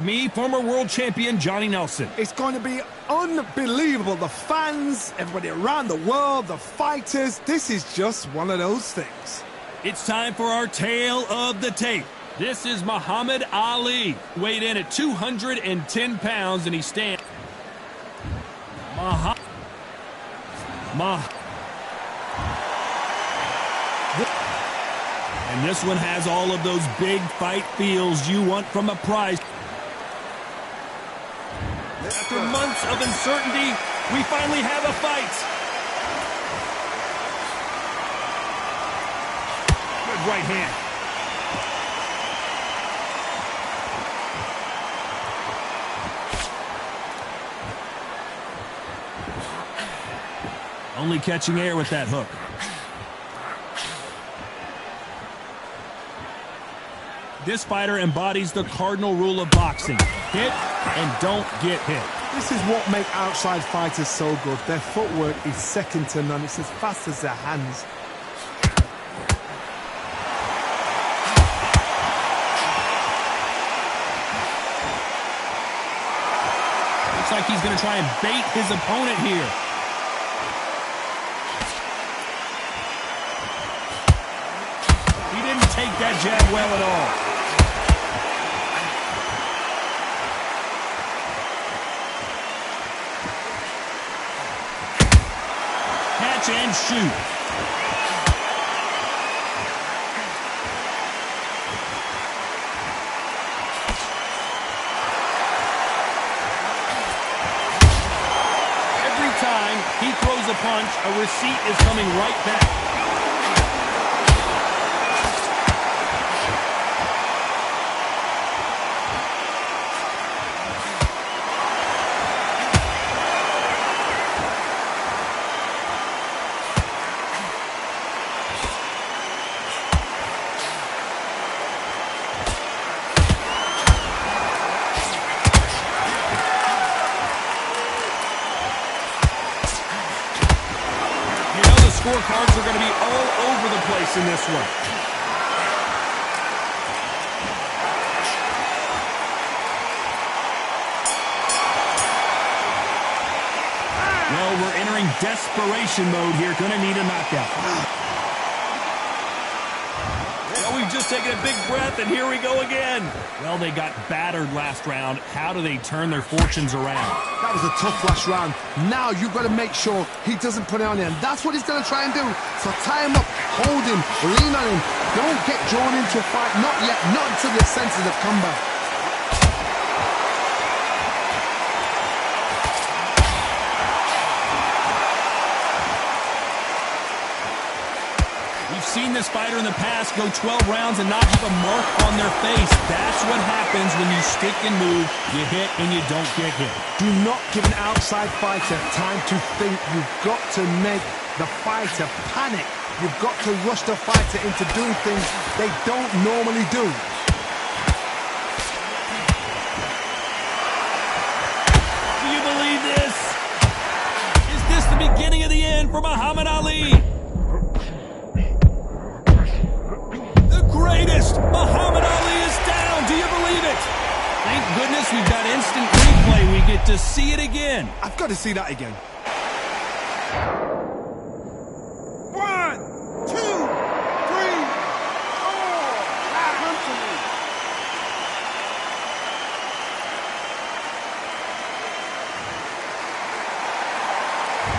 Me, former world champion Johnny Nelson. It's going to be unbelievable. The fans, everybody around the world, the fighters. This is just one of those things. It's time for our tale of the tape. This is Muhammad Ali, weighed in at 210 pounds, and he stands. And this one has all of those big fight feels you want from a prize. After months of uncertainty, we finally have a fight. Good right hand. Only catching air with that hook. This fighter embodies the cardinal rule of boxing. Hit and don't get hit. This is what makes outside fighters so good. Their footwork is second to none. It's as fast as their hands. Looks like he's going to try and bait his opponent here. He didn't take that jab well at all. And shoot. Every time he throws a punch, a receipt is coming right back. Scorecards are going to be all over the place in this one. Well, we're entering desperation mode here. Going to need a knockout. Well, we've just taken a big breath, and here we go again. Well, they got battered last round. How do they turn their fortunes around? That was a tough last round. Now you've got to make sure he doesn't put it on him. That's what he's going to try and do. So tie him up, hold him, lean on him. Don't get drawn into a fight. Not yet. Not until your senses have come back. We've seen this fighter in the past go 12 rounds and not have a mark on their face. That's what happens when you stick and move, you hit and you don't get hit. Do not give an outside fighter time to think. You've got to make the fighter panic. You've got to rush the fighter into doing things they don't normally do. Do you believe this? Is this the beginning of the end for Muhammad Ali? Greatest! Muhammad Ali is down! Do you believe it? Thank goodness we've got instant replay. We get to see it again. I've got to see that again. 1, 2, 3, 4. Come to me.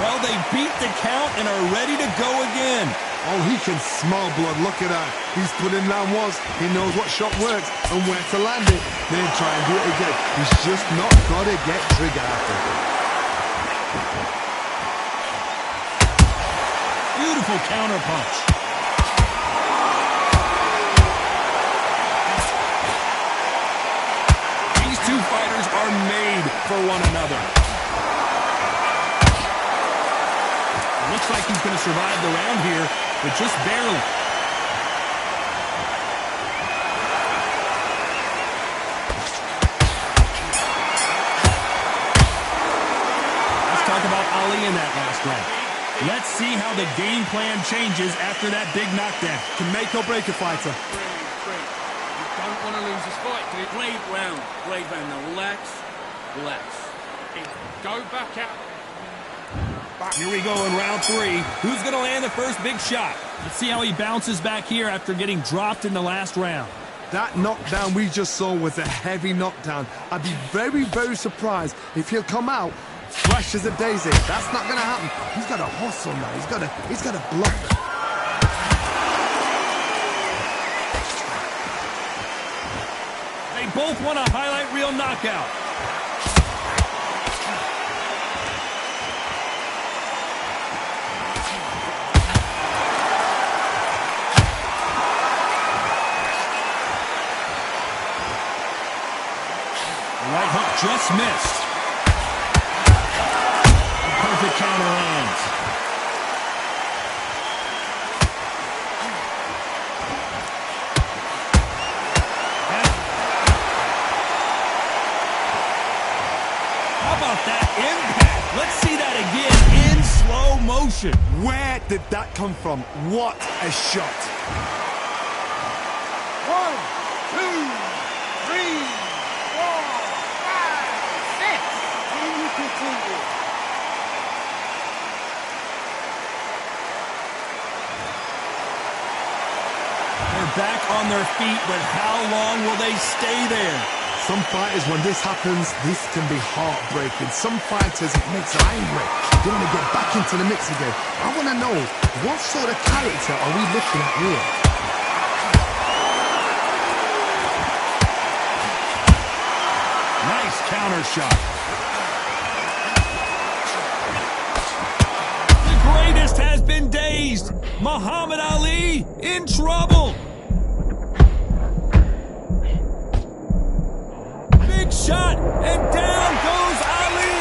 Well, they beat the count and are ready to go again. Oh, he can smell blood. Look at that. He's put in round once. He knows what shot works and where to land it. Then try and do it again. He's just not got to get trigger happy. Beautiful counter punch. These two fighters are made for one another. Looks like he's going to survive the round here, but just barely. Let's talk about Ali in that last round. Let's see how the game plan changes after that big knockdown. Can make or break a fighter. You don't want to lose this fight, do you? Great round. Great round. Now relax. Relax. Go back out. Here we go in round 3. Who's going to land the first big shot? Let's see how he bounces back here after getting dropped in the last round. That knockdown we just saw was a heavy knockdown. I'd be very, very surprised if he'll come out fresh as a daisy. That's not going to happen. He's got to hustle now. He's got to bluff it. They both want a highlight reel knockout. Right hook just missed. Perfect counter lands. How about that impact? Let's see that again in slow motion. Where did that come from? What a shot. 1, 2, 3, 4, 5, 6. Can you continue? They're back on their feet, but how long will they stay there? Some fighters, when this happens, this can be heartbreaking. Some fighters, it makes them angry. They want to get back into the mix again. I want to know, what sort of character are we looking at here? Nice counter shot. The greatest has been dazed. Muhammad Ali in trouble. Big shot, and down goes Ali.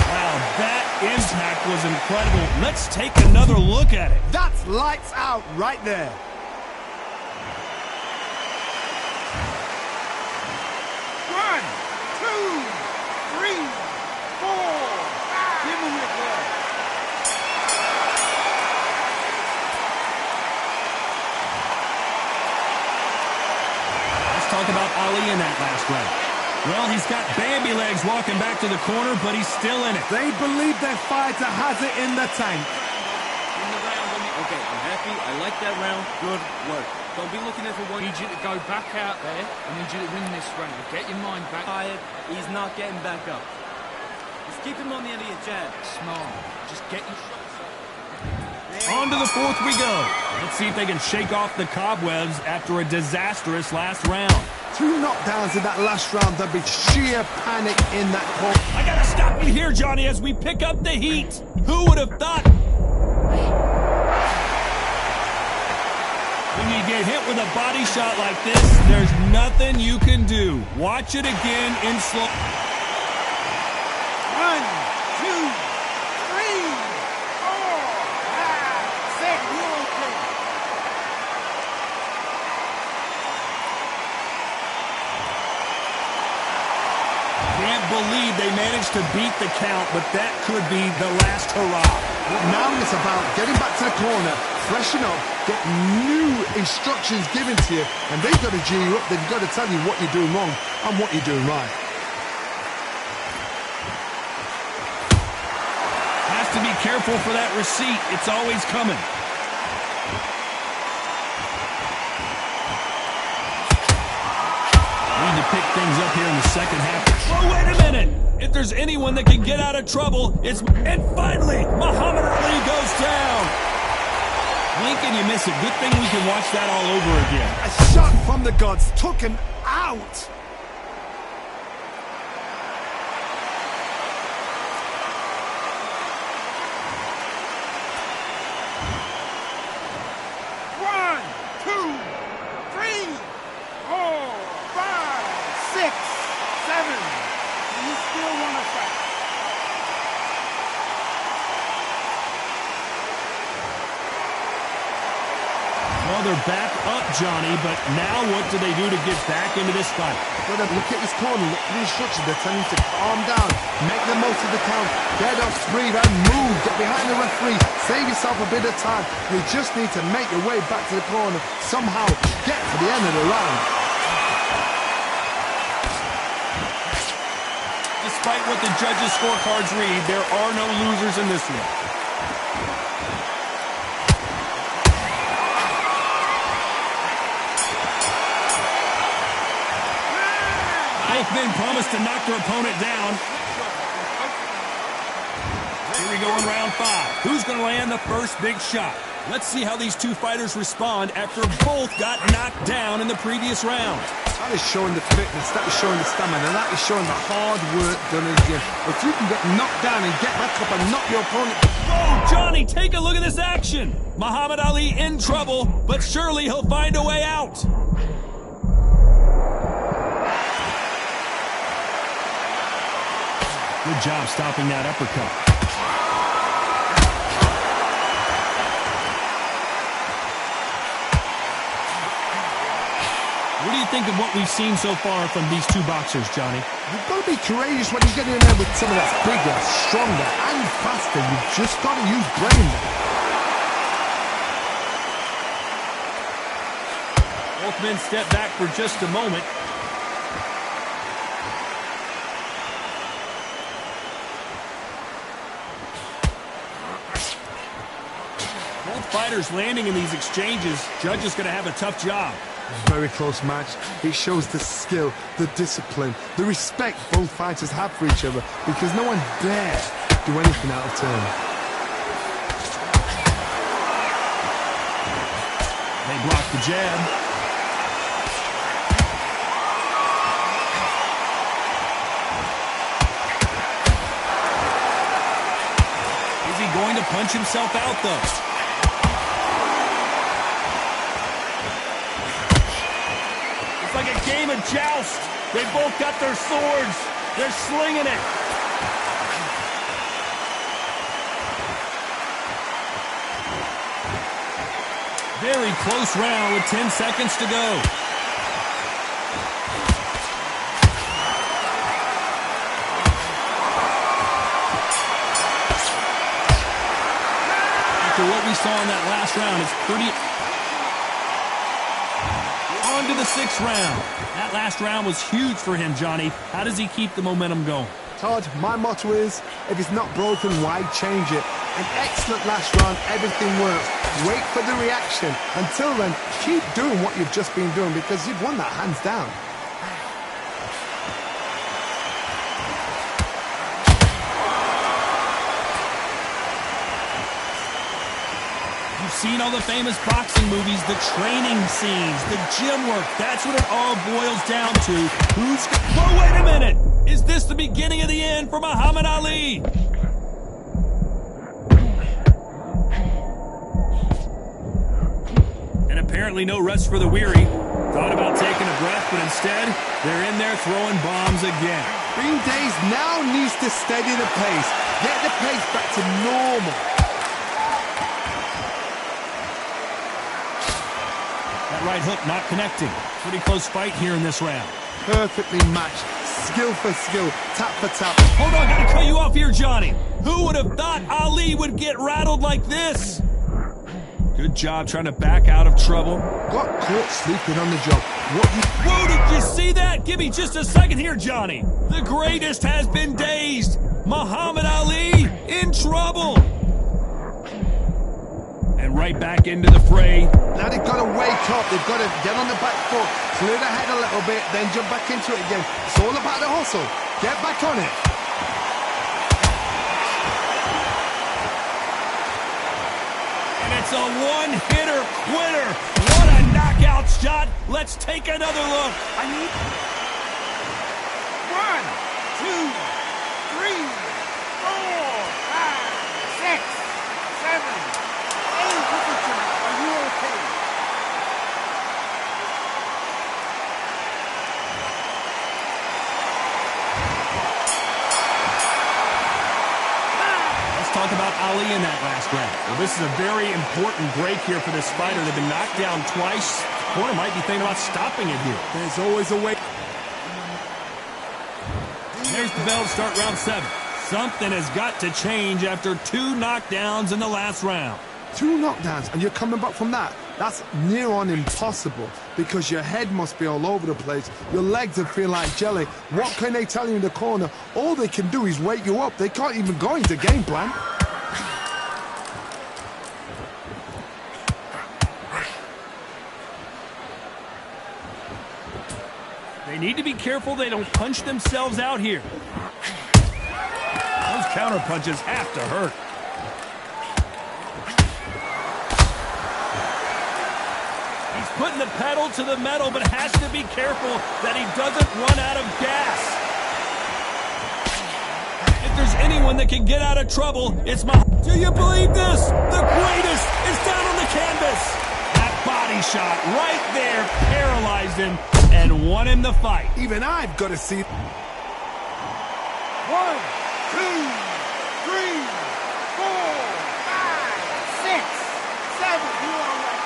Wow, that impact was incredible. Let's take another look at it. That's lights out right there. One, 2, 3, 4, 5. Give him it there. Let's talk about Ali in that last round. Well, he's got Bambi legs walking back to the corner, but he's still in it. They believe their fighter has it in the tank. In the round. Okay, I'm happy. I like that round. Good work. Don't be looking at the one. I need you to go back out there. I need you to win this round. Get your mind back. Tired. He's not getting back up. Just keep him on the end of your jab. Smart. Just get your shots up. On to the 4th we go. Let's see if they can shake off the cobwebs after a disastrous last round. 2 knockdowns in that last round. There'll be sheer panic in that court. I gotta stop you here, Johnny, as we pick up the heat. Who would have thought? When you get hit with a body shot like this, there's nothing you can do. Watch it again in slow. 1, 2, 3, 4, 5, 6. You're okay. Can't believe they managed to beat the count, but that could be the last hurrah. Now it's about getting back to the corner, freshen up, get new instructions given to you, and they've got to G you up. They've got to tell you what you're doing wrong and what you're doing right. Has to be careful for that receipt. It's always coming. Need to pick things up here in the second half. Oh, wait a minute! If there's anyone that can get out of trouble, it's... And finally, Muhammad Ali goes down! Blink and you miss it. Good thing we can watch that all over again. A shot from the gods took him out. Well, they're back up, Johnny, but now what do they do to get back into this fight? Well, look at this corner, look at the instructions. They're telling you to calm down, make the most of the count, get up, breathe, and move. Get behind the referee, save yourself a bit of time. You just need to make your way back to the corner, somehow get to the end of the round. Despite what the judges' scorecards read, there are no losers in this one. Both men promised to knock their opponent down. Here we go in round 5. Who's going to land the first big shot? Let's see how these two fighters respond after both got knocked down in the previous round. That is showing the fitness, that is showing the stamina, that is showing the hard work done in the gym. If you can get knocked down and get back up and knock your opponent... Whoa, Johnny, take a look at this action. Muhammad Ali in trouble, but surely he'll find a way out. Good job stopping that uppercut. What do you think of what we've seen so far from these two boxers, Johnny? You've got to be courageous when you get in there with someone that's bigger, stronger, and faster. You've just got to use brain there. Both men step back for just a moment. Both fighters landing in these exchanges. Judge is going to have a tough job. Very close match. It shows the skill, the discipline, the respect both fighters have for each other, because no one dare do anything out of turn. They block the jab. Is he going to punch himself out, though? Like a game of joust. They both got their swords. They're slinging it. Very close round with 10 seconds to go. After what we saw in that last round, it's pretty... On to the 6th round. That last round was huge for him, Johnny. How does he keep the momentum going? Todd, my motto is, if it's not broken, why change it? An excellent last round, everything works. Wait for the reaction. Until then, keep doing what you've just been doing, because you've won that hands down. You've seen all the famous boxing movies, the training scenes, the gym work. That's what it all boils down to. Whoa, wait a minute! Is this the beginning of the end for Muhammad Ali? And apparently no rest for the weary. Thought about taking a breath, but instead, they're in there throwing bombs again. Green Days now needs to steady the pace. Get the pace back to normal. That right hook not connecting. Pretty close fight here in this round. Perfectly matched. Skill for skill. Tap for tap. Hold on, gotta cut you off here, Johnny. Who would have thought Ali would get rattled like this? Good job trying to back out of trouble. Got caught sleeping on the job. Whoa, did you see that? Give me just a second here, Johnny. The greatest has been dazed. Muhammad Ali in trouble. And right back into the fray. Now they've got to wake up. They've got to get on the back foot, clear the head a little bit, then jump back into it again. It's all about the hustle. Get back on it. And it's a one-hitter quitter. What a knockout shot. Let's take another look. I need 1, 2, 3, 4, 5, 6, 7, 8. Are you okay? Let's talk about Ali in that last round. Well, this is a very important break here for this fighter. They've been knocked down twice. Corner might be thinking about stopping it here. There's always a way. There's the bell to start round 7. Something has got to change after 2 knockdowns in the last round. 2 knockdowns, and you're coming back from that. That's near on impossible because your head must be all over the place. Your legs would feel like jelly. What can they tell you in the corner? All they can do is wake you up. They can't even go into game plan. They need to be careful they don't punch themselves out here. Those counter punches have to hurt. He's putting the pedal to the metal, but has to be careful that he doesn't run out of gas. If there's anyone that can get out of trouble, it's Do you believe this? The greatest is down on the canvas. That body shot right there paralyzed him and won him the fight. Even I've got to see. 1, 2, 3, 4, 5, 6, 7. You all right?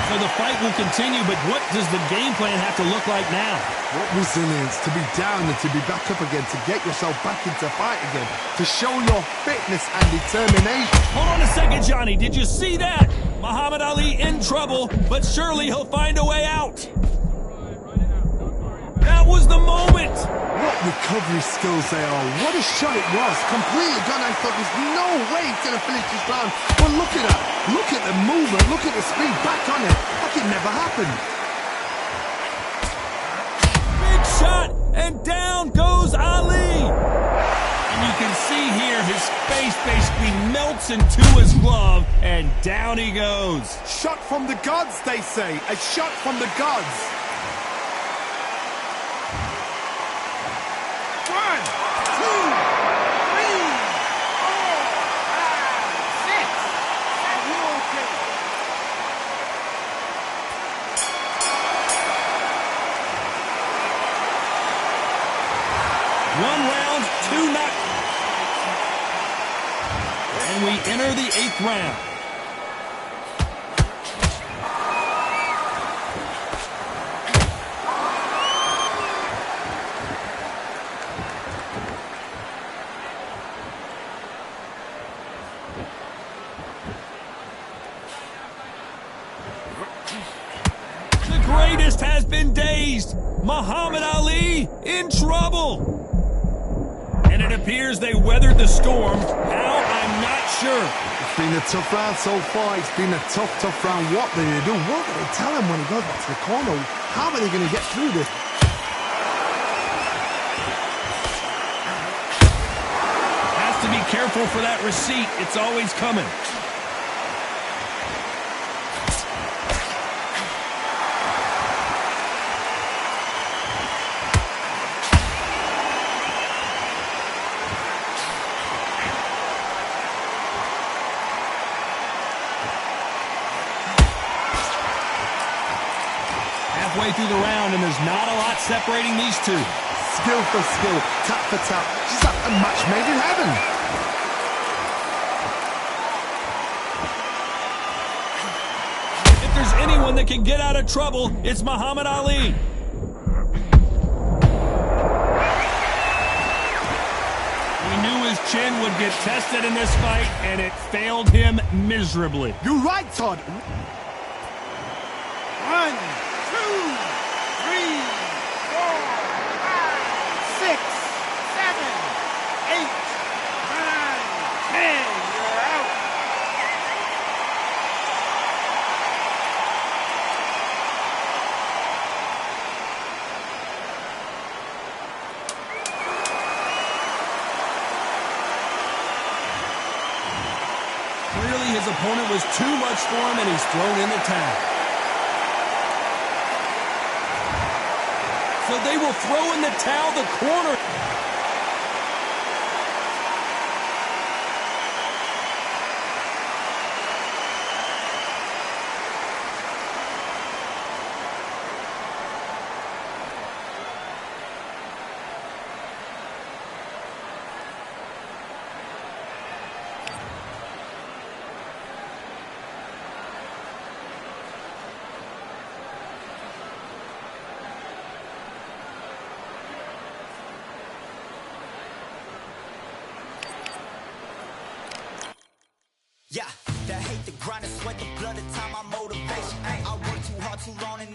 So the fight will continue, but what does the game plan have to look like now? What resilience to be down and to be back up again, to get yourself back into fight again, to show your fitness and determination. Hold on a second, Johnny. Did you see that? Muhammad Ali in trouble, but surely he'll find a way out. That was the moment. What recovery skills they are. What a shot it was. Completely gone. I thought there's no way he's going to finish this round. But look at that. Look at the movement. Look at the speed. Back on it. Like it never happened. Big shot, and down goes Ali. And you can see here his face basically melts into his glove, and down he goes. Shot from the gods, they say. A shot from the gods. 1, 2, 3, 4, 5, 6. Are you okay? One round, 2 knock. And we enter the 8th round. The greatest has been dazed. Muhammad Ali in trouble. And it appears they weathered the storm. How? I'm not sure. It's been a tough round so far. It's been a tough round. What do they do? What do they tell him when he goes back to the corner? How are they going to get through this? Has to be careful for that receipt. It's always coming. Halfway through the round, and there's not a lot separating these two. Skill for skill, tap for tap. Just like a match made in heaven. If there's anyone that can get out of trouble, it's Muhammad Ali. He knew his chin would get tested in this fight, and it failed him miserably. You're right, Todd. 1, 2, 3, 4, 5, 6, 7, 8, 9, 10. You're out. Clearly his opponent was too much for him, and he's thrown in the towel. So they will throw in the towel, the corner. to sweat the